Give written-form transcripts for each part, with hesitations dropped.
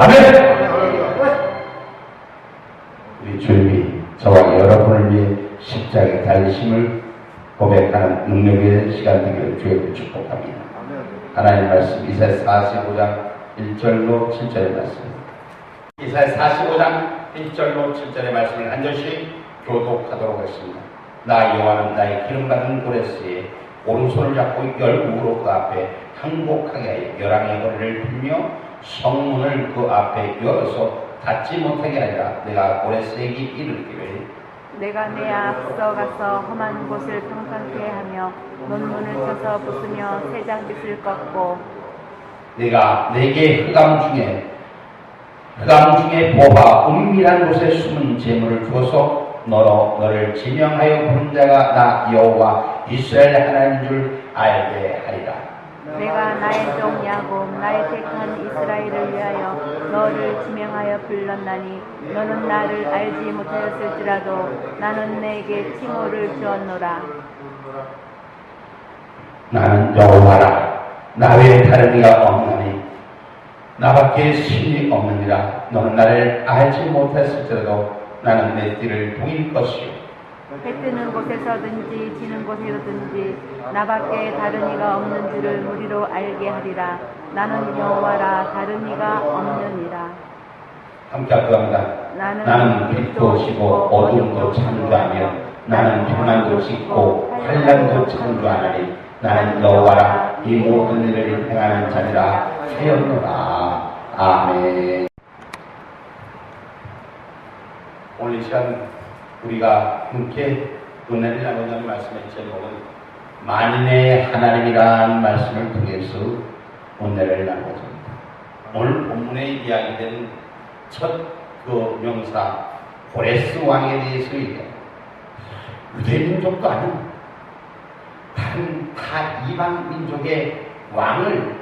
아멘. 저와 여러분을 위해 십자가에 달리심을 고백하는 능력의 시간 되기를 주여 축복합니다. 하나님 말씀 이사야 45장 1절로 7절의 말씀. 이사야 45장 1절로 7절의 말씀을 한 절씩 교독하도록 하겠습니다. 나 여호와는 나의 기름받은 고레스에 오른손을 잡고 열국으로 그 앞에 항복하게 하여 열왕의 거리를 풀며 성문을 그 앞에 열어서 닫지 못하게 하리라. 내가 고레스에게 이르기를 내가 내 앞서 가서 험한 곳을 평탄케 하며 논문을 쳐서 부수며 새장빛을 꺾고 내가 내게 흑암 중에 보화 은밀한 곳에 숨은 재물을 주어서 너를 지명하여 부른 자가 나 여호와 이스라엘 하나님인 줄 알게 하리라. 내가 나의 종 야곱 나의 택한 이스라엘을 위하여 너를 지명하여 불렀나니 너는 나를 알지 못하였을지라도 나는 내게 칭호를 주었노라. 나는 여호와라. 나 외에 다른 이가 없나니 나밖에 신이 없느니라. 너는 나를 알지 못했을지라도 나는 내 띠를 동일 것이요 해 뜨는 곳에서든지 지는 곳에서든지 나밖에 다른 이가 없는 줄을 무리로 알게 하리라. 나는 여호와라 다른 이가 없느니라. 함께 합니다. 나는 빛도 지고 어둠도 창조하며 나는 평안도 짓고 환난도 창조하나니 나는 여호와라 이 모든 일을 행하는 자니라 하였노라. 아멘. 오늘 이 시간 우리가 함께 은혜를 나누는 말씀의 제목은 만인의 하나님이라는 말씀을 통해서 은혜를 나누어집니다. 오늘 본문에 이야기된 첫 그 명사 고레스 왕에 대해서 얘기합니다. 유대 민족도 아닌 다른 다 이방 민족의 왕을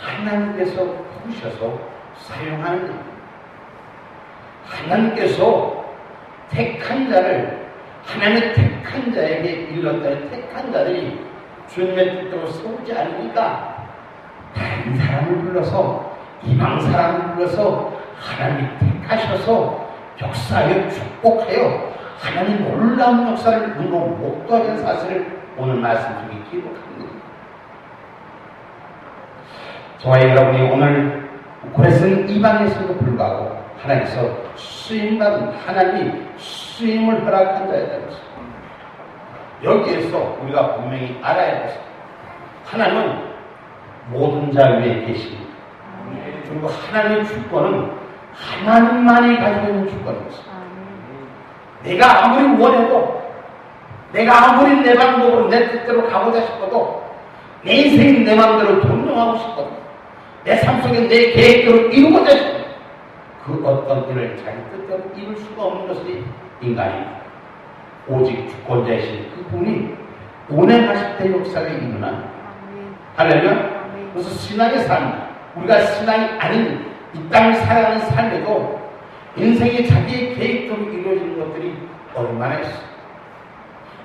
하나님께서 부르셔서 사용하는 겁니다. 하나님께서 택한 자를 하나님의 택한 자에게 일렀더니 택한 자들이 주님의 뜻대로 세우지 않으니까 다른 사람을 불러서 이방 사람을 불러서 하나님이 택하셔서 역사하여 축복하여 하나님 놀라운 역사를 눈으로 못 떠는 사실을 오늘 말씀 중에 기록합니다. 저와 여러분이 오늘 고레스는 이방에서도 불구하고 하나님께서 쓰임받은 하나님이 쓰임을 허락한 자에 대해서 여기에서 우리가 분명히 알아야 할 것은 하나님은 모든 자 위에 계십니다. 그리고 하나님의 주권은 하나님만이 가지고 있는 주권입니다. 내가 아무리 원해도 내가 아무리 내 방법으로 내 뜻대로 가고자 싶어도 내 인생이 내 마음대로 동령하고 싶어도 내 삶 속에 내 계획대로 이루고자 싶어도 그 어떤 일을 자기 뜻대로 이룰 수가 없는 것이 인간입니다. 오직 주권자이신 그분이 운행하실 때 역사가 일어나. 할렐루야. 그래서 신앙의 삶, 우리가 신앙이 아닌 이 땅을 살아가는 삶에도 인생이 자기의 계획대로 이루어지는 것들이 얼마나 있어.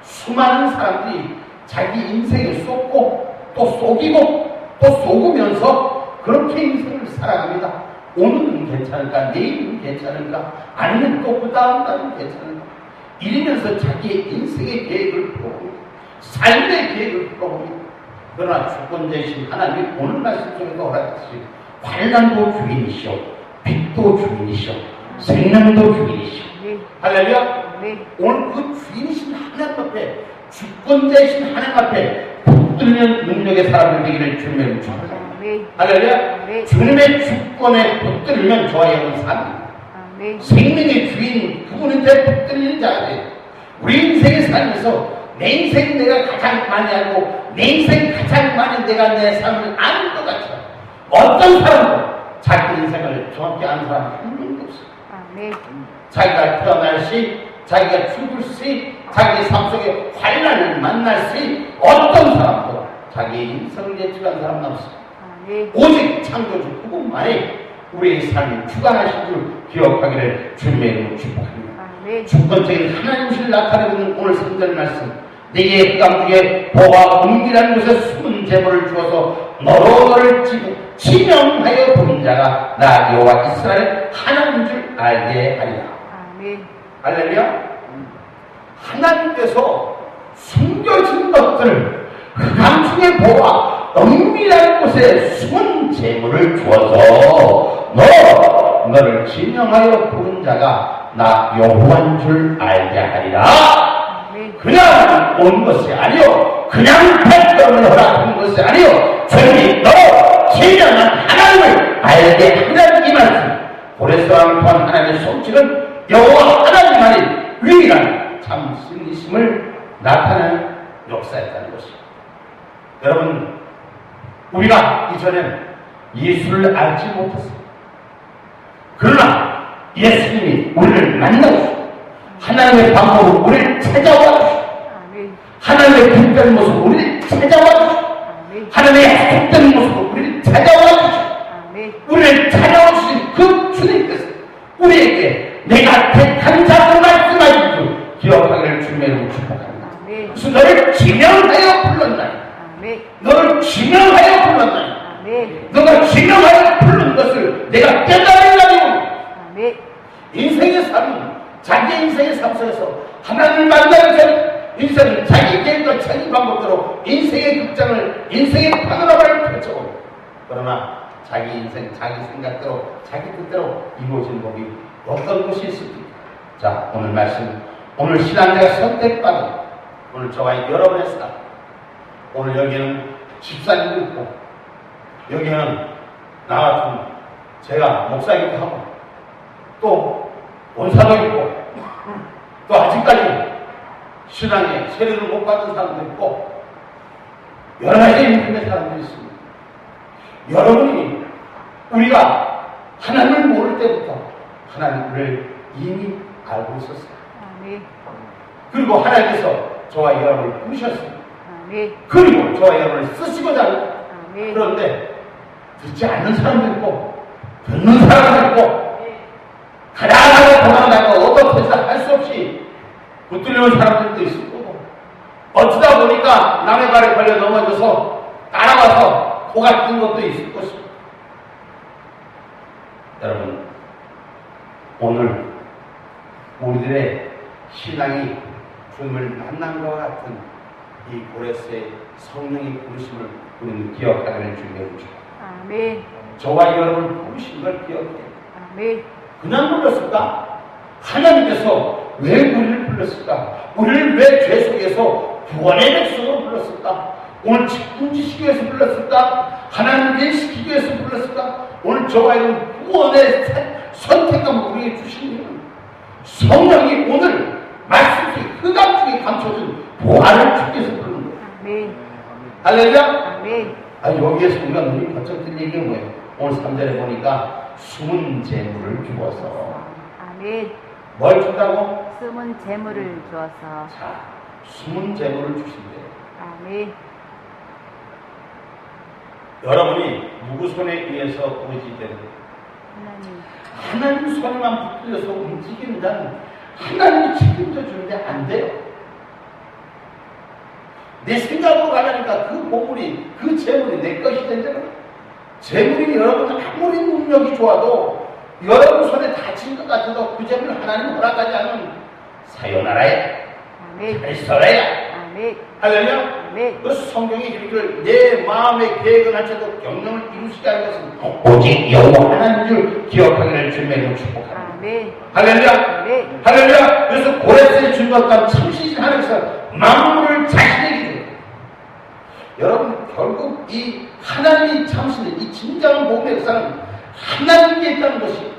수많은 사람들이 자기 인생에 쏟고 또 속이고 또 속으면서 그렇게 인생을 살아갑니다. 오늘은 괜찮을까? 내일은 괜찮을까? 아니면 또 그 다음 날은 괜찮을까? 이러면서 자기의 인생의 계획을 풀어봅니다. 삶의 계획을 풀어봅니다. 그러나 주권자이신 하나님이 오늘 말씀 속에서 허락하시 환난도 주인이시오, 빛도 주인이시오, 생명도 주인이시오. 할렐루야. 오늘 그 주인이신 하나님 앞에, 주권자이신 하나님 앞에 붙들면 능력의 사람들 되기를 주님의 축복합니다. 할렐루야. 주님의 주권에 붙들면 저와 여러분 삽니다. 생명의 주인 그분한테 붙들리는 자가 돼요. 우리 인생의 삶에서 내 인생 내가 가장 많이 알고 내 인생 가장 많이 내가 내 삶을 아는 것 같아요. 어떤 사람도 자기 인생을 정확히 아는 사람은 한 명도 없어요. 자기가 태어날 시, 자기가 죽을 시, 자기의 삶 속에 환난을 만날 시 어떤 사람도 자기의 인생을 예측한 사람은 없어요. 오직 창조주 그분만이 우리의 삶이 주관하신 줄 기억하기를 주님의 이름으로 축복합니다. 주권적인 하나님을 나타내고 있는 오늘 성전 말씀, 내게 흑암 중에 보화 은밀한 곳에 숨은 재물을 주어서 너를 지명하여 부른 자가 나 여호와 이스라엘 하나님인 줄 알게 하리라. 할렐루야. 하나님께서 숨겨진 것들, 흑암중의 보화, 은밀한 곳에 숨은 재물을 주어서 너를 지명하여 부른 자가 나 여호와인 줄 알게 하리라. 그냥 온 것이 아니요, 그냥 백성을 허락한 것이 아니요, 주님이 너 진정한 하나님을 알게 하라는 이 말씀. 고레스왕을 통한 하나님의 손길은 여호와 하나님만이 유일한 참 신이심을 나타내는 역사였다는 것입니다. 여러분, 우리가 이전엔 예수를 알지 못했습니다. 그러나 예수님이 우리를 만나주시고 하나님의 방법으로 우리를 찾아와 주시고 하나님의 빛된 모습으로 우리를 찾아와 주시고 하나님의 약속된 모습으로 우리를 찾아와 주시고 우리를 찾아와 주신 그 주님께서 우리에게 내가 택한 자로 말씀하신 줄 기억하기를 주님의 축복합니다. 그래서 너를 지명하여 불렀나니, 너를 지명하여 불렀나니, 너가 지명하여 부른 것을 내가 깨달으려니. 인생의 삶은 자기 인생의 삶 속에서 하나님을 만나는 전 인생은 자기 계획과 자기 방법대로 인생의 극장을, 인생의 파노라마를 펼쳐오고, 그러나 자기 인생, 자기 생각대로, 자기 뜻대로 이루어진 법이 어떤 것이 있습니까? 자, 오늘 말씀, 오늘 신앙자가 선택받은 오늘 저와 여러분의 삶, 오늘 여기는 집사님도 있고, 여기는 나 같은 제가 목사이기도 하고, 또 원사도 있고, 또 아직까지 신앙에 세례를 못 받은 사람도 있고, 여러 가지 힘든 사람들이 있습니다. 여러분이 우리가 하나님을 모를 때부터 하나님을 이미 알고 있었어요. 그리고 하나님께서 저와 여러분을 부르셨습니다. 그리고 저와 여러분을 쓰시고자 합니다. 그런데 듣지 않는 사람도 있고 듣는 사람도 있고 가다가다 도망다가 어떻게 할 수 없이 붙들려온 사람들도 있을 거고, 어쩌다 보니까 남의 발에 걸려 넘어져서 따라와서 코가 낀 것도 있을 것입니다. 여러분, 오늘 우리들의 신앙이 주님을 만난 것과 같은 이 고레스의 성령의 부르심을 우리는 기억하기를 주님의 축복합니다. 저와 여러분을 부르신 걸 기억해요. 그냥 불렀을까? 하나님께서 왜 우리를 불렀을까? 우리를 왜 죄 속에서 구원의 백성으로 불렀을까? 오늘 직분지시기 위해서 불렀을까? 하나님을 일시키기 위해서 불렀을까? 오늘 저와 여러분 구원의 선택감을 우리에게 주신 이유는 성령이 오늘 말씀 속에 흑암 중에 감춰진 보화를 주기 위해서 부르는 거예요. 할렐루야? 여기에서 우리가 눈이 번쩍 뜬 얘기가 뭐예요? 오늘 3절에 보니까 숨은 재물을 주어서. 뭘 준다고? 숨은 재물을 주어서. 자, 숨은 재물을 주신대요. 여러분이 누구 손에 의해서 움직이든 하나님 손에만 붙들려서 움직이는 자는 하나님이 책임져 주는데 안 돼요. 내 생각으로 가려니까 그 보물이, 그 재물이 내 것이 된다는 거예요. 재물이 여러분 아무리 능력이 좋아도 여러분 손에 다친 것 같아도 그 재물을 하나님 허락하지 않으면 사요나라야, 잘 써라야. 할렐루야. 그래서 성경이 이르기를 내 마음의 계획은 하셔도 경영을 이루시게 하는 것은 오직 여호와 하나님인 줄 기억하기를 주님의 축복합니다. 할렐루야. 할렐루야. 그래서 고레스의 준것과 참신신 하나님께서 만물을 자신에게 줍니다. 여러분, 결국 이 하나님이 참신의 이 진정한 복음의 역사는 하나님께 있다는 것이,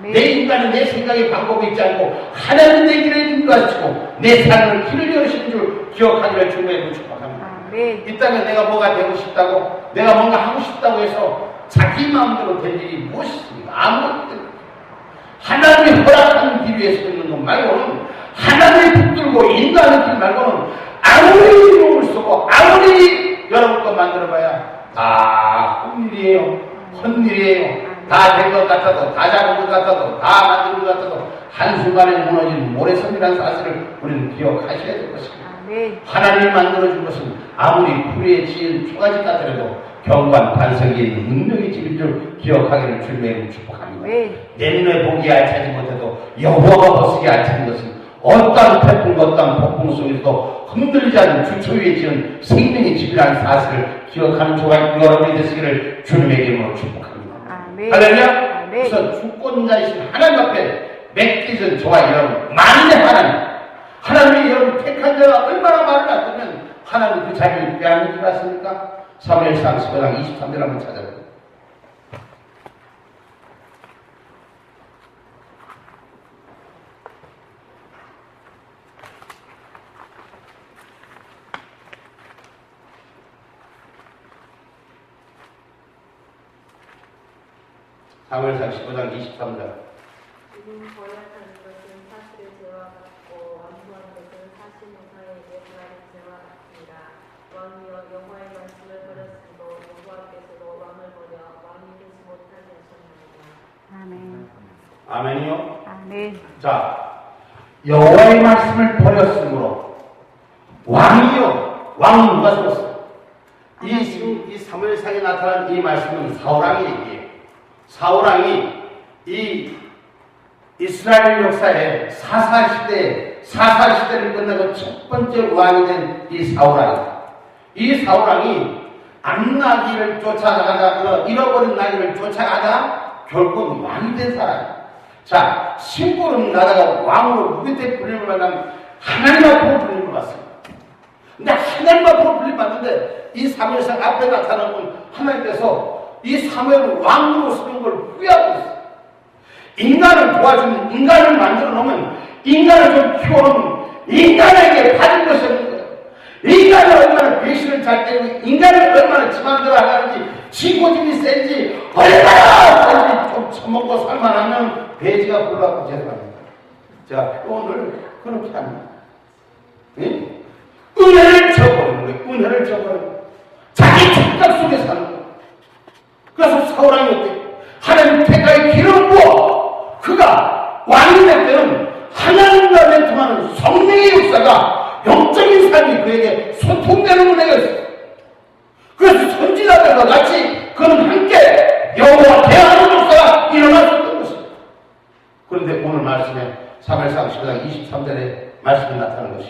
내 인간은 내 생각의 방법이 있지 않고 하나님 내 길을 인도하시고 내 삶을 길을 열으시는 줄 기억하기를 주님의 축복합니다. 이 땅에 내가 뭐가 되고 싶다고, 내가 뭔가 하고 싶다고 해서 자기 마음대로 될 일이 무엇이 있습니까? 아무것도. 하나님이 허락하는 길 위에서 있는 것 말고는, 하나님이 붙들고 인도하는 길 말고는 아무리 이름을 쓰고 아무리 여러분 것 만들어봐야 다 헛일이에요. 헛일이에요. 다 된 것 같아도, 다 잡은 것 같아도, 다 만든 것 같아도 한순간에 무너진 모래섬이라는 사실을 우리는 기억하셔야 될 것입니다. 하나님이 만들어준 것은 아무리 불에 지은 초가지 같더라도 경관 반석에 있는 능력이 지은 줄 기억하기를 주님의 축복합니다. 내 눈에 보기에 알차지 못해도 여호와가 보시기에 알차는 것은 어떠한 태풍, 어떠한 폭풍 속에서도 흔들리지 않는 주초 위에 지은 생명의 집이라는 사실을 기억하는 조각 여러분이 되시기를 주님의 이름으로 축복합니다. 아멘. 할렐루야. 아멘. 그래서 주권자이신 하나님 앞에 맡기신 조각 여러분, 만인의 하나님이 여러분 택한 자가 얼마나 말을 놨다면 하나님 그 자리를 빼앗는 줄 아십니까? 사무엘상 15장 23절 한번 찾아보세요. 사무엘상 15장 23절. 지금 거역하는 것은 사실의 죄와 같고 완수한 것은 사실 무사에게 행하는 죄와 같습니다. 왕이여 여호와의 말씀을 버렸으므로 여호와께서도 왕을 버려 왕이 되지 못하게 하셨나이다. 아멘. 아멘이요. 아멘. 자, 여호와의 말씀을 버렸으므로 왕이요. 왕은 누가 썼어요? 이 사무엘상에 나타난 이 말씀은 사울왕의 얘기예요. 사울왕이 이 이스라엘 역사에 사사시대를 끝내고 첫 번째 왕이 된 이 사울왕입니다. 이 사울왕이 암나귀를 쫓아가다가 잃어버린 나귀를 쫓아가다 결국 왕이 된 사람입니다. 자, 심부름 나다가 왕으로 누구한테 불림을 받으면 하나님 앞으로 불림을 받습니다. 근데 하나님 앞으로 불림 받는데 이 사무엘상 앞에 나타난 건 하나님께서 이 사무엘을 왕으로 쓰는 걸 후회하고 있어요. 인간을 도와주는, 인간을 만들어 놓으면, 인간을 좀 키워놓으면, 인간에게 받을 것이 없는 거예요. 인간을 얼마나 배신을 잘 때리고, 인간을 얼마나 지맘대로 하는지, 지고집이 센지, 얼마나 센지 좀 처먹고 살만하면, 돼지가 불러갖고 죄송합니다. 자, 오늘 그렇게 합니다. 응? 은혜를 저버리는 거예요. 은혜를 저버리는 거예요. 자기 착각 속에 사는 거예요. 그래서 사울왕이 어때? 하나님 태가의 기름을 부어 그가 왕이 될 때는 하나님과 멘토하는 성령의 역사가 영적인 삶이 그에게 소통되는 은혜가 있어요. 그래서 선지자들과 같이 그는 함께 여호와와 대화하는 역사가 일어났었던 것입니다. 그런데 오늘 말씀에 사무엘상 15장 23절에 말씀이 나타나는 것이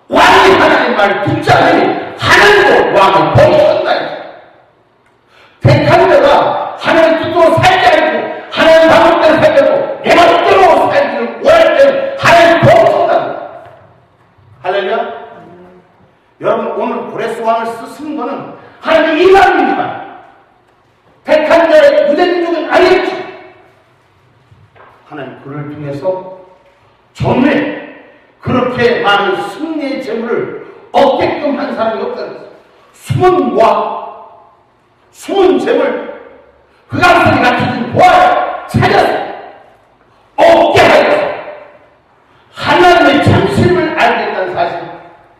왕이 하나님 말을 듣지 않으니 하나님도 왕을 범쳤다. 택한 자가 하나님 뜻대로 살지 않고 하나님 방법대로 살고 내 마음대로 살기를 원할 때는 하나님 범쳤다. 할렐루야. 여러분 오늘 고레스 왕을 쓰는 것은 하나님 이만이지만 택한 자의 유대민족은 아니었죠. 하나님 그를 통해서 전에 그렇게 많은 승리의 재물을 얻게끔 한 사람이 없다는 거예요. 숨은 왕, 숨은 재물, 그 감성이 갖춰진 보아를 찾아서 얻게 하여서 하나님의 참심을 알겠다는 사실.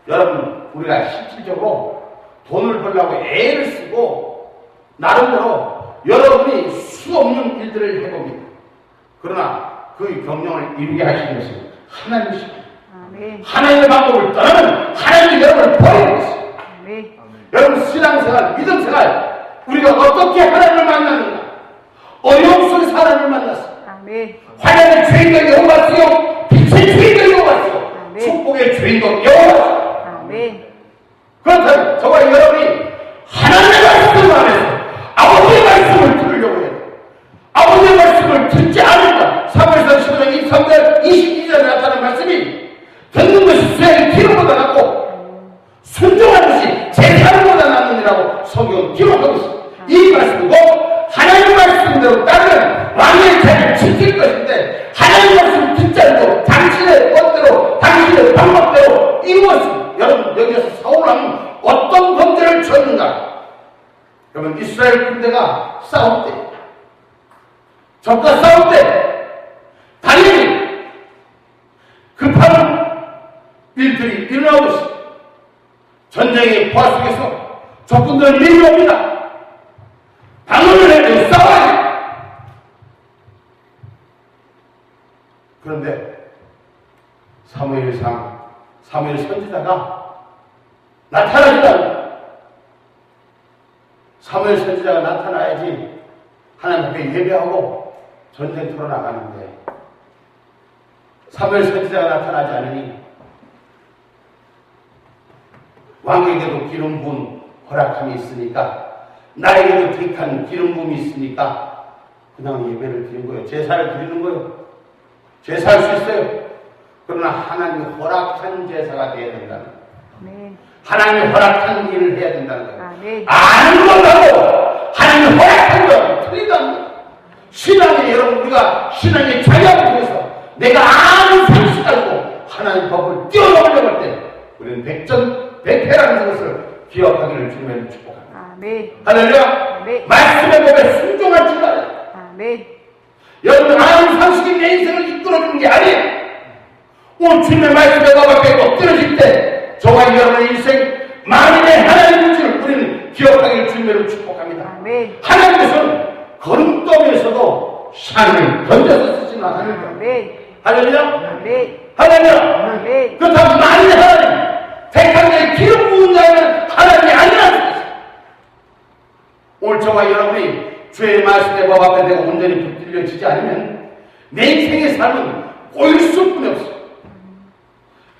여러분 우리가 실질적으로 돈을 벌려고 애를 쓰고 나름대로 여러분이 수없는 일들을 해봅니다. 그러나 그 경영을 이루게 하시는 것은 하나님이십니다. 하나님의 방법을 떠나면 하나님이 여러분을 버리는 것입니다. 여러분 신앙생활, 믿음생활 우리가 어떻게 하나님을 만났는가? 어려움 속에서 하나님을 만났습니다. 환난의 주인공 여호와시요 빛의 주인공 여호와시요 축복의 주인공 여호와시요. 그렇다면 저와 여러분이 하나님의 말씀 안에서 아버지의 말씀을 들으려고 해요. 아버지의 말씀을 듣지 않는다. 사무엘상 15장 23절 22절에 나타난 말씀이 듣는 것이 수양의 기름보다 낫고 순종하는 것이 제사름보다 낫느니라고 성경은 기록하고 있습니다. 이 말씀이고 하나님의 말씀대로 따르면 왕의 자리를 지킬 것인데 하나님의 말씀을 듣지 않고 당신의 뜻대로 당신의 방법대로 이루었습니다. 여러분 여기에서 사울왕은 어떤 범죄를 졌는가? 여러분 이스라엘 군대가 싸울 때 적과 싸울 때 당연히 급한 일들이 일어나고 있습니다. 전쟁의 부하 속에서 적군들은 밀려옵니다. 방어를 해도 싸워야 돼. 그런데 사무엘 선지자가 나타나지도 사무엘 선지자가 나타나야지 하나님 앞에 예배하고 전쟁터로 나가는데 사무엘 선지자가 나타나지 않으니 왕에게도 기름 부은 허락함이 있으니까 나에게도 택한 기름 부음이 있으니까 그냥 예배를 드리는 거예요. 제사를 드리는 거예요. 제사할 수 있어요. 그러나 하나님이 허락한 제사가 되어야 된다는 거예요. 아멘. 하나님이 허락한 일을 해야 된다는 거예요. 아멘. 아는 것하고 하나님이 허락한 건 틀리다는 거예요. 신앙이 여러분 우리가 신앙의 자격을 통해서 내가 아는 상식 가지고 하나님 법을 뛰어넘으려고 할 때 우리는 백전백패라는 것을 기억하기를 주님의 축복합니다. 아멘. 할렐루야. 아멘. 말씀의 법에 순종할 줄 알아요. 아멘. 여러분 아는 상식이 내 인생을 이끌어주는 게 아니에요. 오늘 주님의 말씀의 법 앞에 엎드러질 때 저와 여러분의 인생 만인의 하나님인 줄 우리는 기억하기를 주님으로 축복합니다. 아멘. 하나님께서는 걸음더미에서도 샤을 던져서 쓰지는 않으니까. 아멘. 할렐루야. 아멘. 할렐루야. 아멘. 그렇다고 만인의 하나님 택한 자의 기름 부은 자는 하나님이 아니라는 것이죠. 오늘 저와 여러분이 주의 말씀의 법 앞에 내가 온전히 붙들려지지 않으면 내 인생의 삶은 꼬일 수뿐이 없어요.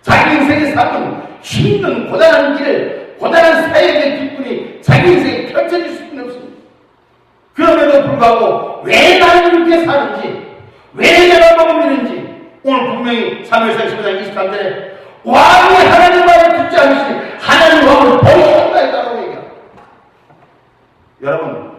자기 인생의 삶은 힘든 고단한 길, 고단한 사역의 기쁨이 자기 인생에 펼쳐질 수뿐이 없습니다. 그럼에도 불구하고 왜 나는 이렇게 사는지, 왜 내가 먹는지 오늘 분명히 사무엘상 15장 23절에 왕이 하나님 말을 듣지 않으시니 하나님 왕을 버리셨다 했다고 얘기합니다. 여러분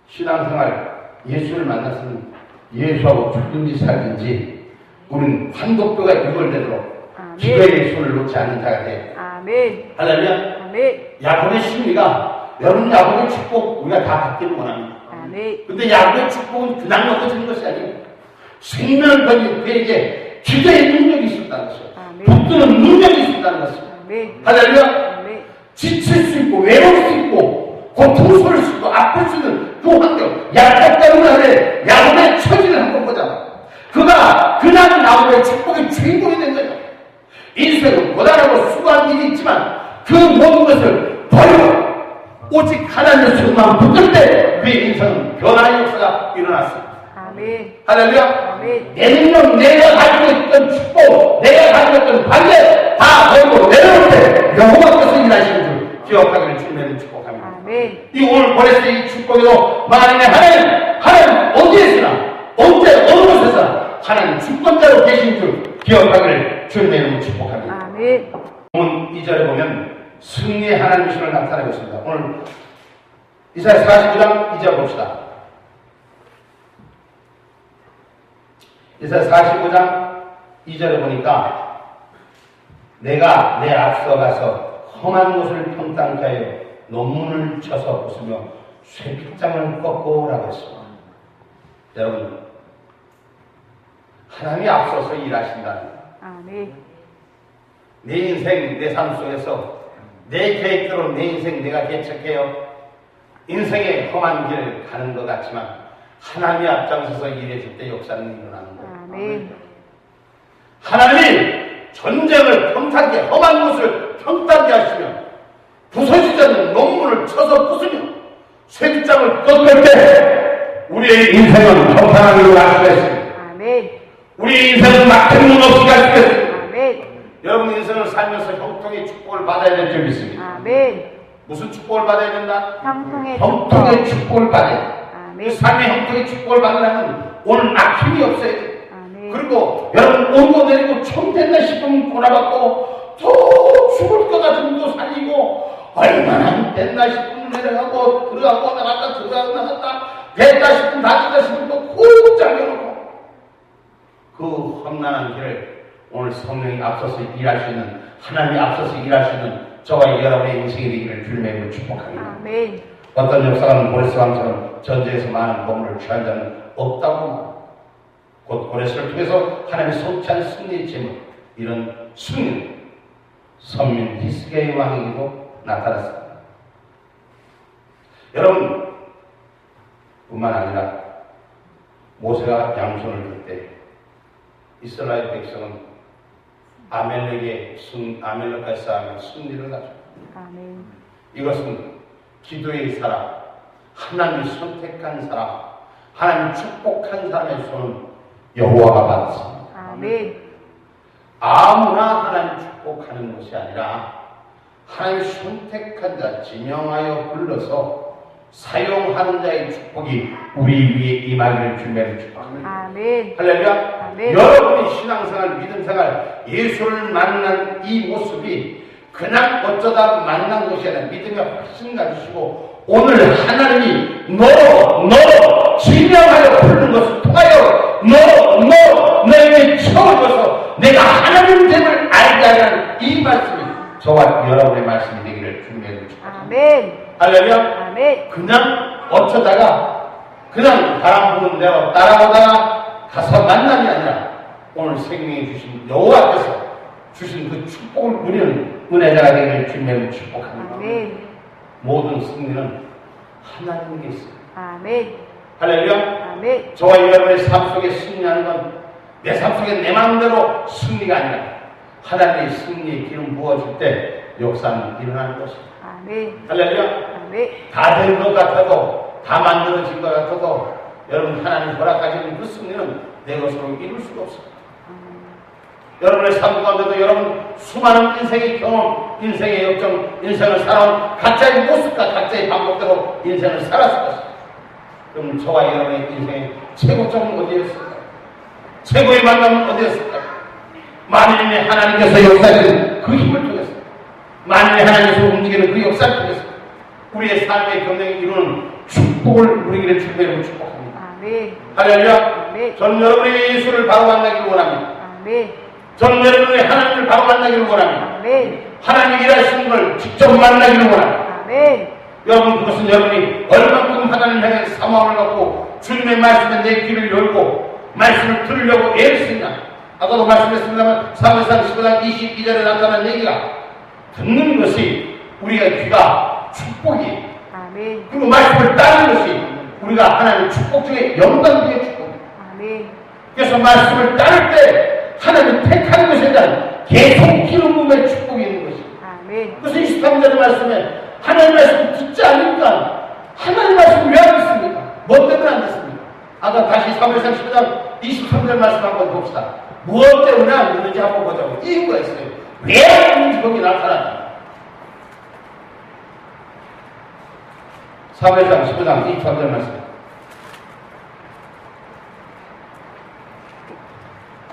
신앙생활 예수를 만났으면 예수하고 죽든지 살든지 우리는 환독도가 유골되도록 기도의 손을 놓지 않는 자가 돼요. 아멘. 할렐루야. 아멘. 야곱의 심리가 여러분 야곱의 축복 우리가 다 받기를 원합니다. 아멘. 근데 야곱의 축복은 그냥 얻어지는 것이 아니에요. 생명을 가진 그에게 기도의 능력이 있었다는 것이요. 붙드는 능력이 있었다는 것이요. 할렐루야. 아멘. 지칠 수 있고 외로울 수 있고 고통스러울 수 있고 아플 수 있는 그 환경 야곱다운 날에 야곱의 처지를 한번 보자. 그가 그날 야곱의 축복의 주인공이 된 거예요. 인생은 고단하고 수고한 일이 있지만 그 모든 것을 버리고 오직 하나님의 손만 붙들 때 그의 인생은 변화의 역사가 일어났습니다. 아멘. 할렐루야. 아멘. 내 능력, 내가 가지고 있던 축복, 내가 가지고 있던 관계 다 버리고 내려올 때 여호와께서 일하시는 줄 기억하기를 주님의 축복합니다. 아멘. 이 오늘 보냈을 이 축복에도 만인의 하나님 어디에 있으나 언제 어느 곳에서 하나님 주권자로 계신 줄 기억하기를 주님의 이름으로 축복합니다. 아멘. 오늘 2절에 보면 승리의 하나님이심을 나타내고 있습니다. 오늘 이사야 49장 2절 봅시다. 이사야 45장 2절에 보니까 내가 내 앞서 가서 험한 곳을 평탄케 하여 논문을 쳐서 부수며 쇠빗장을 꺾고라고 했습니다. 여러분 하나님이 앞서서 일하신다는 거예요. 아멘. 내 인생, 내 삶 속에서 내 계획대로 내 인생 내가 개척해요. 인생의 험한 길을 가는 것 같지만 하나님이 앞장서서 일해줄 때 역사는 일어나는 거예요. 아멘. 하나님이 전쟁을 평탄케 험한 곳을 평탄케 하시며 부서지지 않는 논문을 쳐서 부수며 쇠빗장을 꺾을 때 우리의 인생은 평탄한 길로 갈 수가 있습니다. 아멘. 우리의 인생은 막힌 문 없이 갈 수가 있습니다. 아멘. 여러분 인생을 살면서 형통의 축복을 받아야 될 줄 믿습니다. 아멘. 무슨 축복을 받아야 된다? 형통의 형통의 축복을 받아야 돼. 아멘. 삶의 형통의 축복을 받으려면 오늘 막힘이 없어야 돼. 아멘. 그리고 여러분 온도 내리고 처음 됐나 싶으면 돌아봤고 또 죽을 것 같으면 또 살리고 얼마나 됐나 싶으면 내려가고 들어가고 나갔다 들어가고 나갔다 됐다 싶으면 다 됐다 싶으면 또 꾹 잠겨놓고 그 험난한 길을 오늘 성령이 앞서서 일할 수 있는 하나님이 앞서서 일할 수 있는 저와 여러분의 인생이 되기를 주님의 이름으로 축복합니다. 아멘. 어떤 역사가는 고레스왕처럼 전쟁에서 많은 보물을 취한 자는 없다고 말합니다. 곧 고레스를 통해서 하나님의 성취한 승리의 제목 이런 승리 선민 히스기야의 왕에게도 나타났습니다. 여러분 뿐만 아니라 모세가 양손을 들 때 이스라엘 백성은 아멜렉까지 싸우며 승리를 가졌습니다. 아멘. 이것은 기도의 사람, 하나님이 선택한 사람, 하나님이 축복한 사람의 손은 여호와가 받았습니다. 아멘. 아무나 하나님 축복하는 것이 아니라 하나님 선택한 자, 지명하여 불러서 사용하는 자의 축복이 우리 위에 임하기를 주님을 축복합니다. 아멘. 할렐루야. 아멘. 여러분이 신앙생활, 믿음생활, 예수를 만난 이 모습이 그냥 어쩌다 만난 것이 아니라 믿음의 확신 가지시고 오늘 하나님이 너 지명하여 부르는 것을 통하여 너에게 채워줘서 내가 하나님 됨을 알게 하는 이 말씀이 저와 여러분의 말씀이 되기를 주님의 축복합니다. 아멘. 할렐루야. 아멘. 그냥 어쩌다가 그냥 바람 부는 대로 따라오다가 가서 만남이 아니라 오늘 생명해 주신 여호와께서 주신 그 축복을 누리는 은혜자가 되기를 주님의 축복합니다. 아멘. 모든 승리는 하나님께 있습니다. 아멘. 할렐루야. 아멘. 저와 여러분의 삶 속에 승리하는 건 내 삶 속에 내 마음대로 승리가 아니라 하나님의 승리의 기름 부어줄 때 역사는 일어나는 것입니다. 아멘. 할렐루야. 아멘. 다 된 것 같아도 다 만들어진 것 같아도 여러분 하나님 허락하시는 그 승리는 내 것으로 이룰 수가 없습니다. 여러분의 삶 가운데도 여러분 수많은 인생의 경험, 인생의 역정, 인생을 살아온 각자의 모습과 각자의 방법대로 인생을 살았을 것입니다. 그럼 저와 여러분의 인생의 최고점은 어디였을까요? 최고의 만남은 어디였을까요? 만일에 하나님께서 역사하시는 그 힘을 통해서, 만일에 하나님께서 움직이는 그 역사를 통해서 우리의 삶의 경쟁을 이루는 축복을 누리기를 주님으로 축복합니다. 아멘. 할렐루야. 아멘. 저는 여러분의 예수를 바로 만나기를 원합니다. 아멘. 저는 여러분의 하나님을 바로 만나기를 원합니다. 아멘. 하나님 일하시는 걸 직접 만나기를 원합니다. 아멘. 여러분 그것은 여러분이 얼만큼 하나님 향해 사모함을 갖고 주님의 말씀에 내 귀를 열고 말씀을 들으려고 애쓰냐. 아까도 말씀했습니다만 사무엘상 15장 22절에 나타난 얘기가 듣는 것이 우리가 귀가 축복이에요. 아멘. 그리고 말씀을 따르는 것이 우리가 하나님의 축복 중에 영광 중의 축복이에요. 아멘. 그래서 말씀을 따를 때 하나님 택하는 것에 대한 계속 기름 부음의 축복이 있는 것입니다. 아멘. 그래서 23절의 말씀에 하나님 말씀 듣지 않으니까 하나님 말씀 왜 안 듣습니까? 뭐 때문에 안 듣습니까? 아까 다시 사무엘상 15장 23절 말씀 한번 봅시다. 무엇 때문에 안 듣는지 한번 보자고. 이유가 있어요. 왜 안 듣는지 거기 나타납니다. 사무엘상 15장 23절 말씀.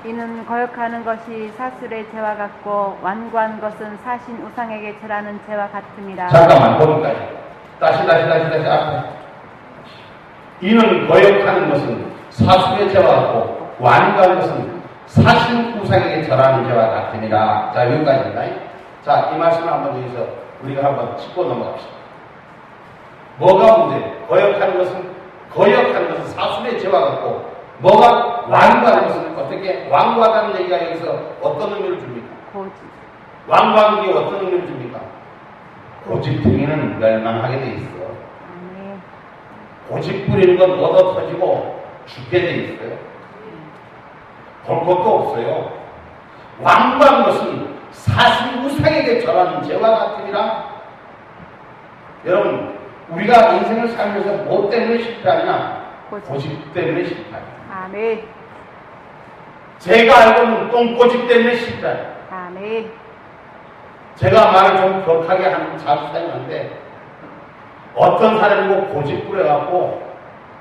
이는 거역하는 것이 사술의 죄와 같고 완고한 것은 사신 우상에게 절하는 죄와 같음이라. 잠깐만 거기까지. 다시 앞에. 이는 거역하는 것은 사술의 죄와 같고 완고한 것은 사신 우상에게 절하는 죄와 같음이라. 자 여기까지입니다. 자 이 말씀을 한번 여기서 우리가 한번 짚고 넘어갑시다. 뭐가 문제? 거역하는 것은 사술의 죄와 같고 뭐가 완고하는 것은 어떻게 완고하다는 얘기가 여기서 어떤 의미를 줍니까? 고집. 완고한 게 어떤 의미를 줍니까? 고집쟁이는 멸망하게 돼 있어. 아멘. 고집 부리는 건 얻어 터지고 죽게 돼 있어요. 볼 것도 없어요. 완고한 것은 사실 우상에게 절하는 죄와 같으니라. 여러분 우리가 인생을 살면서 뭐 때문에 실패하냐? 고집 때문에 실패하냐? 아멘. 제가 알고는 똥고집 때문에 실패해요. 아멘. 제가 말을 좀 격하게 자주 사용하는데 어떤 사람이고 고집 부려갖고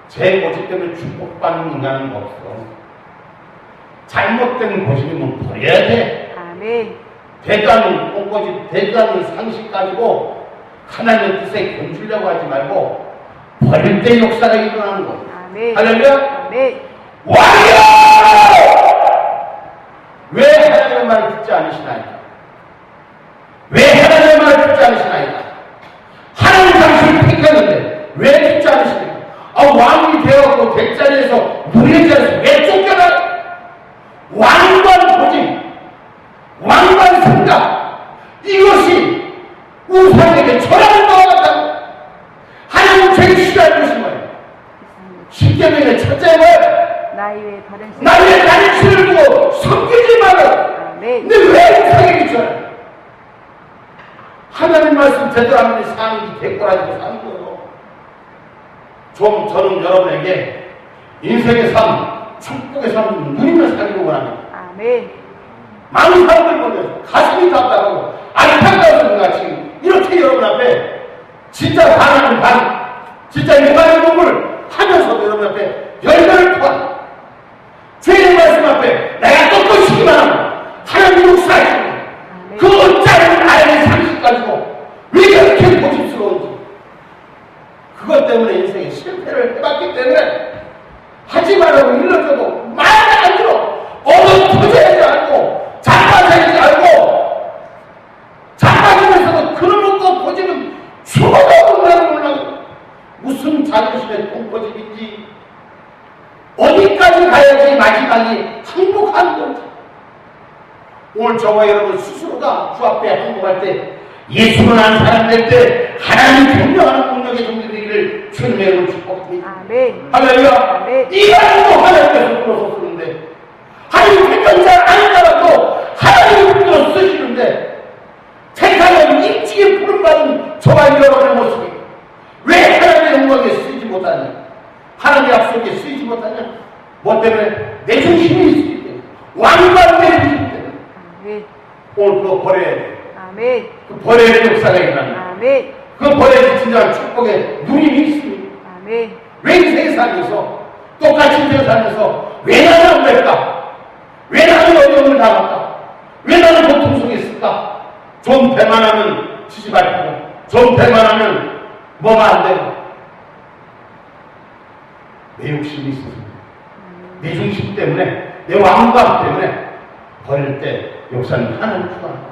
제 고집 때문에 축복받는 인간은 없어. 잘못된 고집이면 버려야 돼. 아멘. 되도 않는 똥고집, 되도 않는 상식 가지고 하나님의 뜻에 견주려고 하지 말고 버릴 때 역사가 일어나는 거예요. 아멘. 할렐루야. 아멘. 왕이여! 왜 하나님의 말을 듣지 않으시나이까? 왜 하나님의 말을 듣지 않으시나이까? 하나님 당신을 택하는데 왜 듣지 않으십니까? 왕이 되어갖고 객자리에서 누리의 자리에서 왜 쫓겨나요? 왕관 고집, 왕관 생각, 이것이 우상에게 절하는 것과 같다고. 하나님 제일 싫어하는 것이 뭐예요? 십계명의 첫째 뭐예요? 나의 외에 다른 신. 나의 다른 신을 두고 섬기지 마라. 아멘. 근데 왜 우상에게 절해? 하나님 말씀 제대로 하면 사는 게 대꾸라지고 사는 거예요. 저는 여러분에게 인생의 삶, 축복의 삶을 누리며 살기를 원합니다. 아멘. 많은 사람들 보면 가슴이 답답하고 안타까운 같이 이렇게 여러분 앞에 진짜 반하는 반, 진짜 일반의 몸을 하면서도 여러분 앞에 열매를 토한 죄의 말씀 앞에 내가 떳떳이기만 하면 하나님 역사하시고 그 짧은 나의 상식 가지고 왜 이렇게 고집스러운지 그것 때문에 인생에 실패를 해봤기 때문에 하지 말라고 일러줘도 말을 안 들어. 터져야지 않고 자빠져야지 않고 자빠지면서도 그놈의 거 고집은 죽어도 나를 몰라도 무슨 자존심의 공고집인지 어디까지 가야지 마지막이 행복한 건지 오늘 저와 여러분 스스로가 주 앞에 항복할 때 예수를 아는 사람 될 때 하나님 경영하는 능력의 종들이기를 주님의 이름으로 축복합니다. 아멘. 할렐루야. 이 말도 하나님께서 불어서 쓰는데 하나님 택한 자 아닌 사람도 하나님이 불어 쓰시는데 택하면 일찍이 부름받은 저와 여러분의 모습이 왜 하나님의 영광에 쓰이지 못하냐? 하나님의 약속에 쓰이지 못하냐? 뭐 때문에? 내 중심이 있기 때문에 왕관 내 중심 때문에 아멘. 오늘 그거 버려야 돼. 아멘. 그 버려야 될 역사가 일어납니다. 아멘. 그 버려야 진정한 축복의 누림이 있습니다. 아멘. 왜 인생에 살면서 똑같이 인생을 살면서 왜 나는 안 될까? 왜 나는 어려움을 당할까? 왜 나는 고통 속에 있을까? 좀 배만 하면 지지 말고 좀 배만 하면 뭐가 안 되고 내 욕심이 있어서 내 중심 때문에 내 왕관 때문에 버릴 때 역사는 하나님 주관합니다.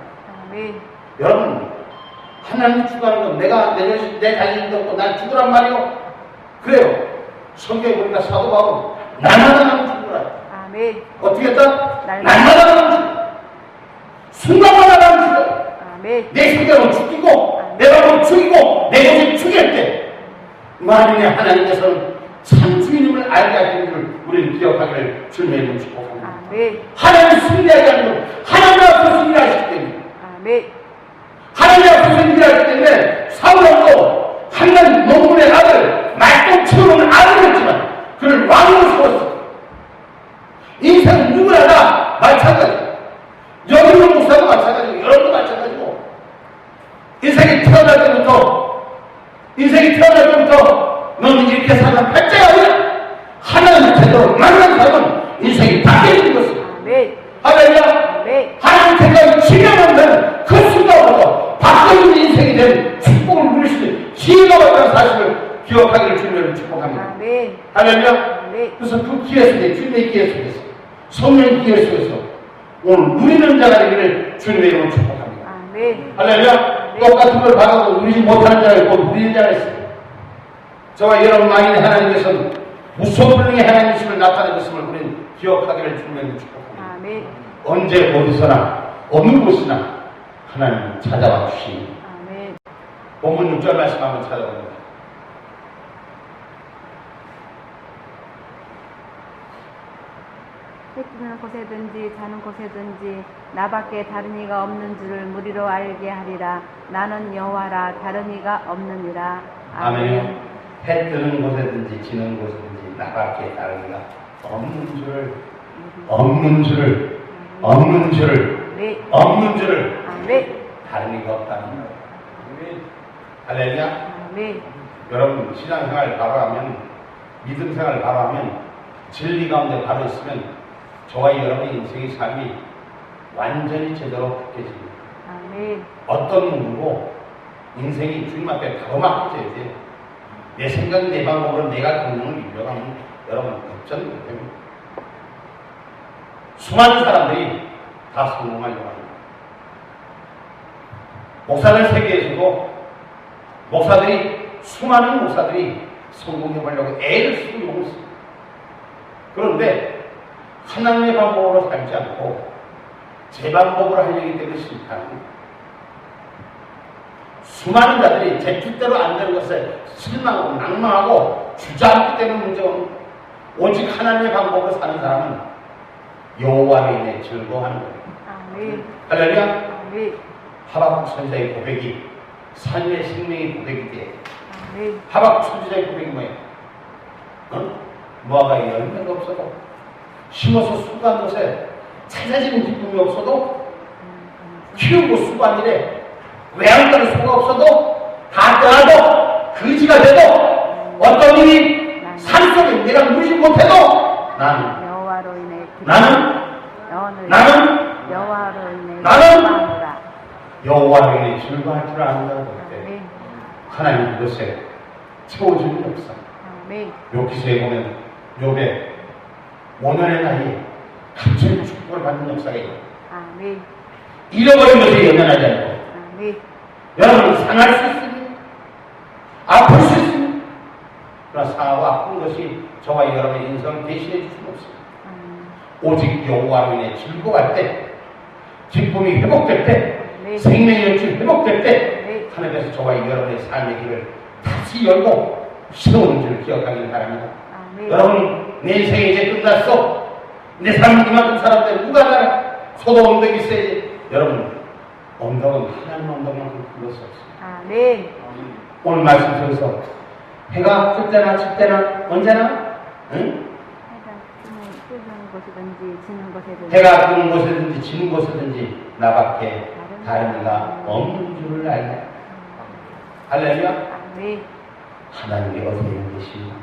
아멘. 여러분 하나님 주관하는 건 내가 내 자신도 없고 난 죽으란 말이요. 그래요. 성경에 보니까 사도 바울은 날마다 나는 죽으라. 아멘. 어떻게 했다? 날마다 날마다 나는 죽으라. 순간마다 나는 죽으라. 아멘. 내 생각은 죽이고 내 마음은 죽이고 내 몸을 죽일 때 만일에 하나님께서는 참 주인임을 알게 하시는 줄 우리는 기억하기를 주님의 이름으로 축복합니다. 아멘. 하나님 승리하게 하는 건 하나님 앞에서 승리하시기 때문에 아멘. 하나님 앞에서 승리하기 때문에 사울도 하나님 농문의 아들 말똥 채우는 아들이었지만 그를 왕으로 세웠어. 인생은 누구나 다 마찬가지. 여기 있는 목사도 마찬가지고 여러분도 마찬가지고 인생이 태어날 때부터 너는 이렇게 사는 팔자가 아니라 하나님을 제대로 만난 사람은 인생이 바뀌는 것입니다. 아멘. 할렐루야. 아멘. 하나님 생각이 지명하면 그 순간부터 바뀌는 인생이 된 축복을 누릴 수 있는 기회가 왔다는 사실을 기억하기를 주님을 축복합니다. 아멘. 할렐루야. 아멘. 그래서 그 기회 속에 주님의 기회 속에서 성령의 기회 속에서 오늘 누리는 자가 되기를 주님의 이름으로 축복합니다. 아멘. 할렐루야. 똑같은 걸 받아도 누리지 못하는 자가 있고 누리는 자가 있어요. 저와 여러분 만일에 하나님께서는 무소불능의 하나님이심을 나타낸 것임을 우리는 기억하기를 주님의 이름으로 축복합니다. 아멘. 언제 어디서나 어느 곳이나 하나님 찾아와 주시니 아멘. 본문 6절 말씀 한번 찾아봅니다. 해 뜨는 곳에든지 자는 곳에든지 나밖에 다른 이가 없는 줄을 무리로 알게 하리라. 나는 여호와라 다른 이가 없느니라. 아멘. 해 뜨는 곳에든지 지는 곳에든지 나밖에 다른 이가 없는 줄을 네. 아멘. 다른 이가 없다는 거예요. 할렐루야. 아멘. 여러분 신앙생활 바로 하면 믿음생활 바로 하면 진리 가운데 바로 있으면 저와 여러분의 인생의 삶이 완전히 제대로 바뀌어집니다. 아멘. 어떤 문제고 인생이 주님 앞에 가로막혀져야 돼. 내 생각, 내 방법으로 내가 경영을 이루어가면 여러분 역전이 됩니다. 수많은 사람들이 다 성공하려고 합니다. 목사들 세계에서도 수많은 목사들이 성공해보려고 애를 쓰고 욕을 씁니다. 그런데 하나님의 방법으로 살지 않고 제 방법으로 하려기 때문에 실패합니다. 수많은 자들이 제 뜻대로 안 되는 것에 실망하고 낭망하고 주저앉기 때문에 문제가 옵니다. 오직 하나님의 방법으로 사는 사람은 여호와로 인해 즐거워하는 거예요. 아멘. 할렐루야. 아멘. 하박국 선지자의 고백이 삶의 생명의 고백이 돼. 아멘. 하박국 선지자의 고백이 뭐예요? 무화과에 열매가 없어도 심어서 수고한 것에 찾아지는 기쁨이 없어도 키우고 수고한 일에 외양간의 수가 없어도 다 떠나도 거지가 돼도 어떤 일이 산속에 내가 누리지 못해도 나는 여호와로 인해 여호와로 인해 즐거워할 줄 안다. 그때 하나님 그것에 채워주는 역사. 욥기서에 보면 욥의 5년의 나이에 갑자기 축복을 받는 역사가 있어요. 잃어버린 것에 연연하지 않고 여러분 상할 수 있으니 아플 수 있으니 그러나 상하고 아픈 것이 저와 여러분의 인생을 대신해 줄 수는 없습니다. 오직 여호와로 인해 즐거워할 때 기쁨이 회복될 때 생명의 여치 회복될 때 하나님께서 저와 여러분의 삶의 길을 다시 열고 세우는 줄을 기억하기를 바랍니다. 여러분 내 인생이 이제 끝났어. 내 삶은 이만큼 살았는데 누가 나를 소도 언덕이 있어야지. 여러분 언덕은 하나님 언덕만큼 큰 것이 없습니다. 오늘 말씀 속에서 해가 뜰 때나 질 때나 언제나 해가 뜨는 곳에든지 지는 곳에든지 나밖에 다른 이가 없는 줄을 알라. 할렐루야. 하나님의 어디에 계시니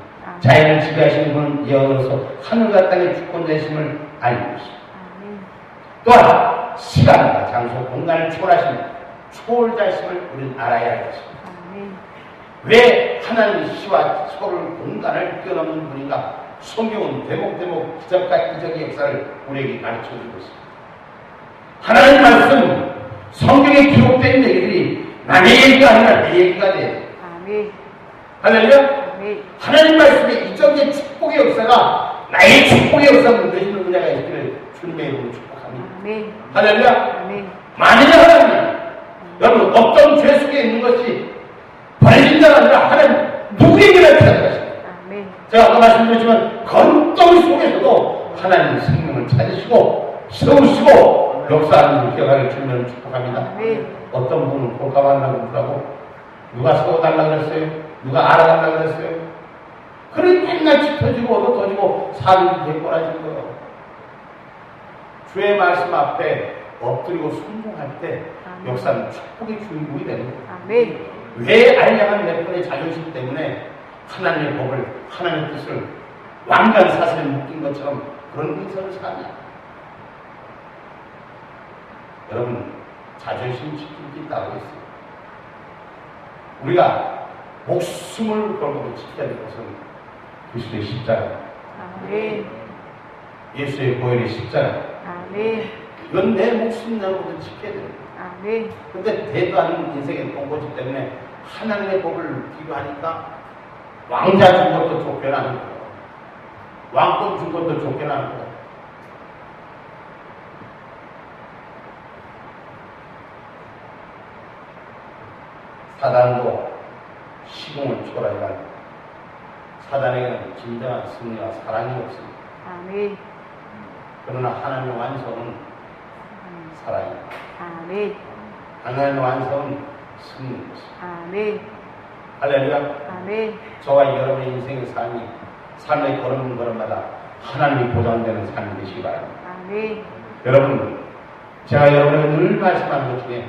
자연을 지배하시는 분은 여호와로서 하늘과 땅의 주권자이심을 알고 있습니다. 또한 시간과 장소, 공간을 초월하신 초월자이심을 우리는 알아야 할 것입니다. 왜 하나님의 시와 초월 공간을 뛰어넘는 분인가? 성경은 대목대목 기적과 이적의 역사를 우리에게 가르쳐주고 있습니다. 하나님 말씀, 성경에 기록된 얘기들이 남의 얘기가 아니라 내 얘기가 돼요. 할렐루야? 하나님 말씀의 이적의 축복의 역사가 나의 축복의 역사를 누리시는 분야가 있기를 주님의 이름으로 축복합니다. 할렐루야? 만일 하나님, 여러분 어떤 죄 속에 있는 것이 버려진다가 아니라 하나님 누구에게나 찾아가십니다. 제가 아까 말씀드렸지만 건더기 속에서도 하나님 생명을 찾으시고 세우시고 역사하는 줄 기억하기를 주님을 축복합니다. 어떤 분은 볼까말라고 그러고 누가 세워달라고 그랬어요? 누가 알아달라고 그랬어요? 그래 맨날 짚어지고 얻어터지고 삶이 대꼬라진 거예요. 주의 말씀 앞에 엎드리고 순종할 때 역사는 축복의 주인공이 되는 거예요. 왜 알량한 몇 분의 자존심 때문에 하나님의 법을, 하나님의 뜻을 왕관 사슬에 묶인 것처럼 그런 인생을 사냐? 여러분 자존심 지킬 게 있다고 했어요. 우리가 목숨을 걸고 지켜야 될 것은 그리스도의 십자가, 예수의 보혈의 십자가. 이건 내 목숨 내고도 지켜야 돼요. 근데 대도 않는 인생의 통고지 때문에 하나님의 법을 비교하니까 왕자 준 것도 쫓겨나는 거예요. 왕권 준 것도 쫓겨나는 거예요. 사단도 시공을 초월하지만 사단에게는 진정한 승리와 사랑이 없습니다. 그러나 하나님의 완성은 사랑입니다. 하나님의 완성은 승리입니다. 할렐루야. 저와 여러분의 인생의 삶의 걸음걸음마다 하나님이 보장되는 삶이 되시기 바랍니다. 여러분, 제가 여러분에게 늘 말씀하는 것 중에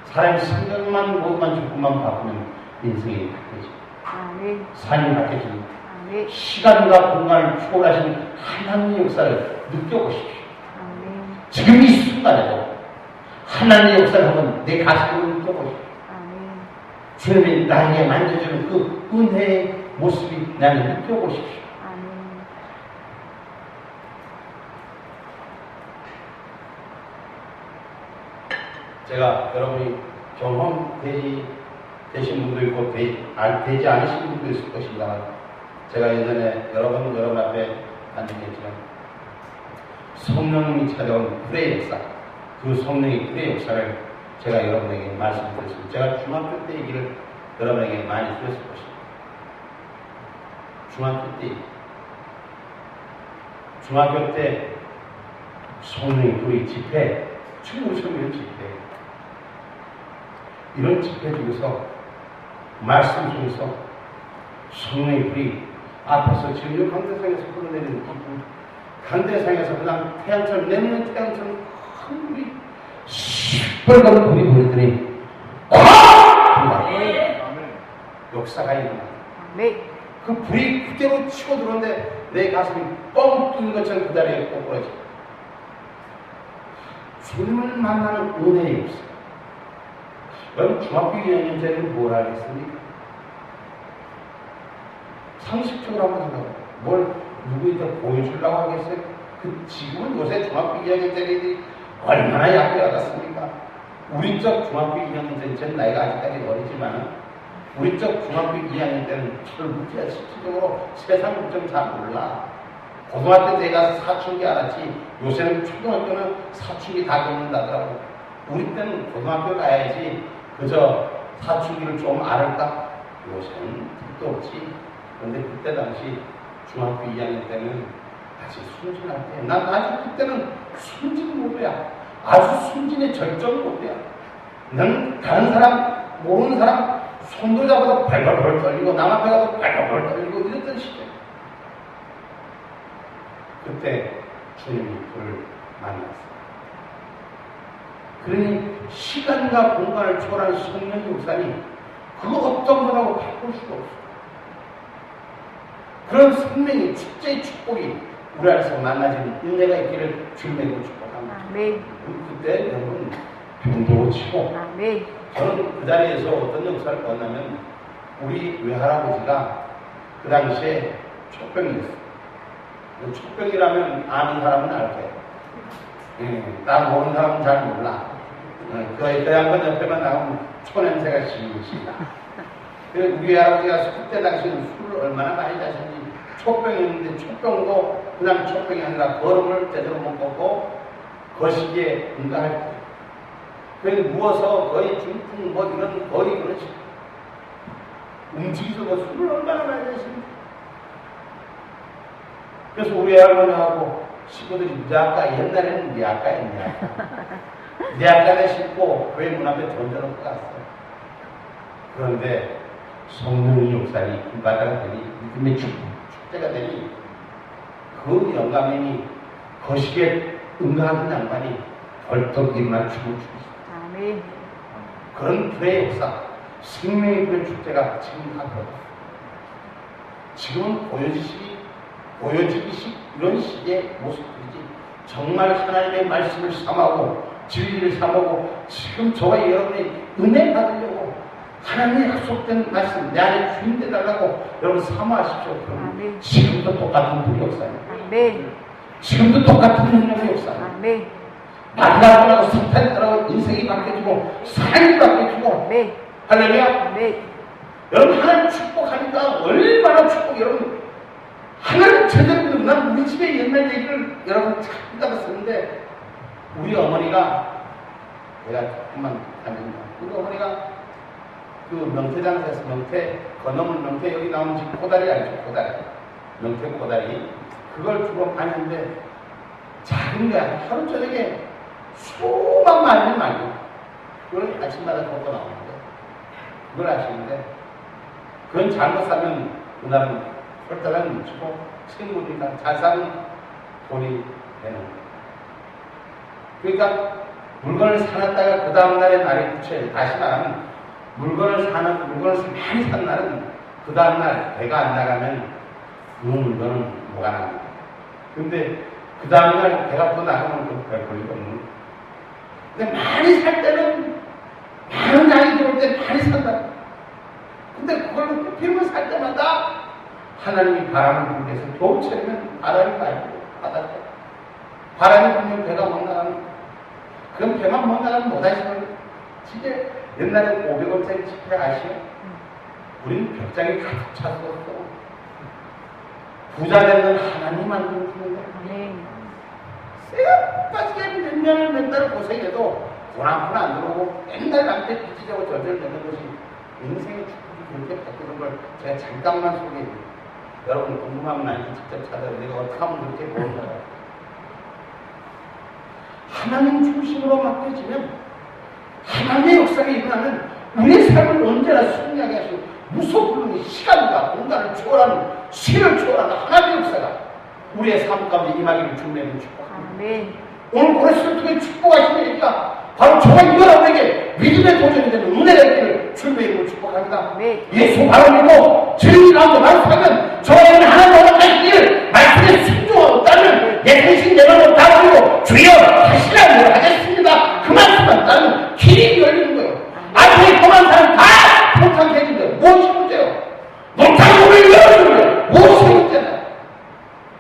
사람이 생각만, 무엇만, 조금만 바꾸면 인생이 바뀌어집니다. 삶이 바뀌어집니다. 시간과 공간을 초월하신 하나님의 역사를 느껴보십시오. 지금 이 순간에도 하나님의 역사를 한번 내 가슴으로 느껴보십시오. 주님이 나에게 만져주는 그 은혜의 모습이 나를 느껴보십시오. 제가 여러분이 되신 분도 있고 되지 않으신 분도 있을 것입니다. 제가 예전에 여러분 앞에 앉으겠지만 성령님이 찾아온 불의 역사, 그 성령의 불의 역사를 제가 여러분에게 말씀드렸습니다. 제가 중학교 때 얘기를 여러분에게 많이 들었을 것입니다. 중학교 때 성령의 불의 집회, 충분히 성령 집회, 이런 집회 중에서 말씀 중에서 성령의 불이 앞에서 지금 강대상에서 흘러내리는 강대상에서 그냥 태양처럼 내리는 태양처럼 큰 불이 시뻘건 불이 보이더니 콱! 역사가 일어나. 그 불이 그대로 치고 들어오는데 내 가슴이 뻥 뚫린 것처럼 그 자리에 꼬꾸라져. 주님을 만나는 은혜의 역사. 여러분 중학교 2학년 때는 뭘 하겠습니까? 상식적으로 한번 생각해요. 뭘 누구한테 보여주려고 하겠어요? 그 지금은 요새 중학교 2학년 때들이 얼마나 약해왔습니까? 우리 쪽 중학교 2학년 때는 전 나이가 아직까지 어리지만 우리 쪽 중학교 2학년 때는 철부지야 실질적으로 세상 좀 잘 몰라. 고등학교 때 가서 사춘기 알았지 요새는 초등학교는 사춘기 다 겪는다더라고. 우리 때는 고등학교 가야지 그저 사춘기를 좀 알을까? 요새는 뜻도 없지. 그런데 그때 당시 중학교 2학년 때는 아직 순진할 때, 난 아직 그때는 순진 모드야. 아주 순진의 절정 모드야. 난 다른 사람, 모르는 사람 손도 잡아도 발발발 떨리고 남 앞에 가도 발발발 떨리고 이랬던 시절. 그때 주님이 그를 만났어요. 그러니 시간과 공간을 초월한 성령의 역사니 그 어떤 거라고 바꿀 수가 없어. 그런 생명의 축제의 축복이 우리 안에서 만나지는 은혜가 있기를 주님의 축복합니다. 그때 여러분 병도 치고 저는 그 자리에서 어떤 역사를 봤냐면 우리 외할아버지가 그 당시에 촉병이었어요. 촉병이라면 아는 사람은 알 거예요. 딱 모르는 사람은 잘 몰라. 그 양반 옆에만 나오면 초냄새가 심심하다. 그래서 우리 할아버지가 그때 당시에는 술을 얼마나 많이 마셨는지 촉병이었는데 촉병도 그냥 촉병이 아니라 걸음을 제대로 못 걷고 거시기에 응가할 거예요. 그래서 누워서 거의 중풍 뭐 이런 거의 그렇지. 움직이서도 술을 얼마나 많이 마셨는지. 그래서 우리 할머니하고 친구들이 네 아까 옛날에는 네 아까였냐. 네 아까를 싣고 교회 문 앞에 던져놓고 갔어요. 그런데 성령의 역사니 김바다가 되니 믿음의 축제가 되니 그 영감님이 거시기에 응가하는 양반이 벌떡 일어나 춤을 추고 있어요. 그런 불의 역사, 생명의 불의 축제가 지금 하거든요. 지금은 보여지기식 이런 식의 모습들이지 정말 하나님의 말씀을 삼하고 진리를 삼하고 지금 저와 여러분이 은혜 받으려고 하나님의 약속된 말씀 내 안에 주인돼 달라고 여러분 사모하십시오. 그럼 지금도 똑같은 불의 역사입니다. 지금도 똑같은 능력의 역사입니다. 만나고 성탄이 따라고 인생이 바뀌어지고 삶이 바뀌어지고 할렐루야. 여러분 하나님 축복하니까 얼마나 축복. 여러분 하나님 제대로 믿으면 난 우리 집에 옛날 얘기를 여러분 참 따랐었는데 우리 어머니가 내가 조금만 다닙니다. 우리 어머니가 그 명태장사에서 명태 건어물 명태 여기 나오는 집 코다리 알죠? 코다리 명태 코다리 그걸 주로 파는데 작은 거야. 하루 저녁에 수만 마리는 말고 그걸 아침마다 걷고 나오는데 그걸 아시는데 그건 잘못 사면 그날은 홀딱은 묻히고 친구니까 잘 사면 돈이 되는 거예요. 그러니까 물건을 사놨다가 그 다음날에 날이 붙여야 돼. 다시 말하면 물건을 많이 산 날은 그 다음날 배가 안 나가면 그 물건은 뭐가 나갑니다. 근데 그 다음날 배가 또 나가면 그 별 볼리가 없는 거예요. 근데 많이 살 때는 많은 양이 들어올 때 많이 산다. 근데 그걸 kupim을 살 때마다 하나님이 바람을 불게 해서 겨우 채우면 바람이 말고 바다에 바람이 불면 배가 못 나가는 거예요. 그럼 배만 못 나가면 못 하시는 진짜 옛날에 500원짜리 지폐 아시요? 우린 벽장에 가득 찼었어. 부자 되는 하나님 만들어주는 거야. 쎄까지게 몇 년을 몇 달을 고생해도 돈 한 푼 안 들어오고 맨날 남한테 빚지자고 절절 내는 것이 인생의 축복이 그렇게 바뀌는 걸 제가 잠깐만 소개해드릴게요. 여러분 궁금하면 나한테 직접 찾아요. 내가 어떻게 하면 그렇게 보는가요? 하나님 중심으로 맡겨지면 하나님의 역사가 일어나면 우리의 삶을 언제나 승리하게 하시고 무속불능이 시간과 공간을 초월하는 시를 초월하는 하나님의 역사가 우리의 삶 가운데 임하기를 주님의 축복합니다. 아멘. 오늘 그리스도를 통해 축복하시는 얘기가 바로 저와 여러분에게 믿음의 도전이 되는 은혜가 있기를 주님의 이름으로 축복합니다. 네. 예수 바로 믿고 진리 가운데 말씀하면 저와 여러분이 하나님 하시기를 말씀에 순종하고 따르면 내 대신 내 마음을 다 버리고 주여 하시라는 걸 하겠습니다. 그 말씀만 따르면 길이 열리는 거예요. 앞에 동한 사람 다 못하게 해준 거예요. 무엇이 문제예요? 못하는 문을 열어주는 거예요. 무엇이 문제냐?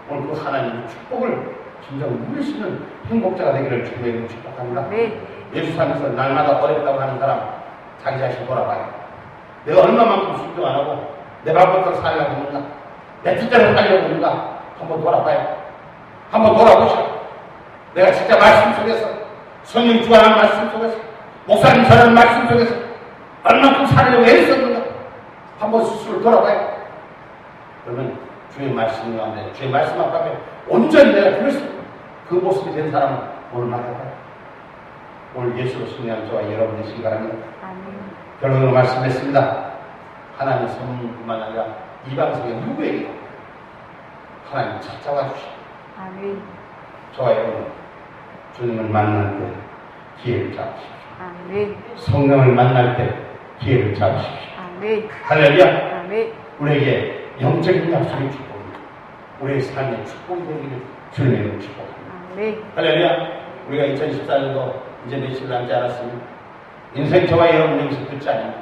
오늘 그 하나님의 축복을 진정 누릴 수 있는 행복자가 되기를 주님의 이름으로 축복합니다. 네. 예수 살면서 날마다 어렵다고 하는 사람 자기 자신 돌아봐요. 내가 얼마만큼 순종 안 하고 내 발버둥 살려고 하는가, 내 뜻대로 살려고 하는가 한번 돌아봐요. 한번 돌아보시오. 내가 진짜 말씀 속에서 성령 주관하는 말씀 속에서 목사님 전하는 말씀 속에서 얼마큼 살려고 애썼는가 한번 스스로 돌아봐요. 그러면 주의 말씀 가운데 주의 말씀 앞에 온전히 내가 들을 수 있는 그 모습이 된 사람은 오늘 말해봐요. 오늘 예수로 승리한 저와 여러분 되시기 바랍니다. 아멘. 결론으로 말씀했습니다. 하나님의 선물뿐만 아니라 이방성의 누구에게도 하나님 찾아와 주시고 아멘. 저와 여러분 주님을 만날 때 기회를 잡으십시오. 아멘. 성령을 만날 때 기회를 잡으십시오. 아멘. 할렐루야. 아멘. 우리에게 영적인 약속의 축복입니다. 우리의 삶의 축복이 되기를 주님의 이름으로 축복합니다. 아멘. 할렐루야. 우리가 2014년도 이제 며칠 남지 않았습니다. 인생 저와 여러분 여기서 끝이 아닙니다.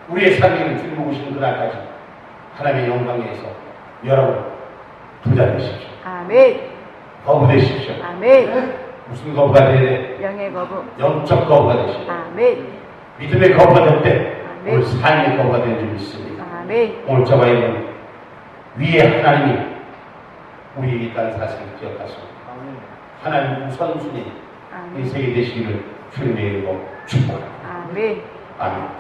우리의 삶에는 주님 오시는 그날까지 하나님의 영광에서 여러분 부자 되십시오. 아멘. 거부 되십시오. 아멘. 무슨 거부가 돼야 돼? 영의 거부. 영적 거부가 되십시오. 아멘. 믿음의 거부가 될 때 아멘. 오늘 삶의 거부가 되는 줄 믿습니다. 아멘. 오늘 저와 여러분 위에 하나님이 우리에게 있다는 사실을 기억하시고 하나님 우선순위 아멘. 인생이 되시기를 주님의 이름으로 축복합니다. 아멘. 아멘.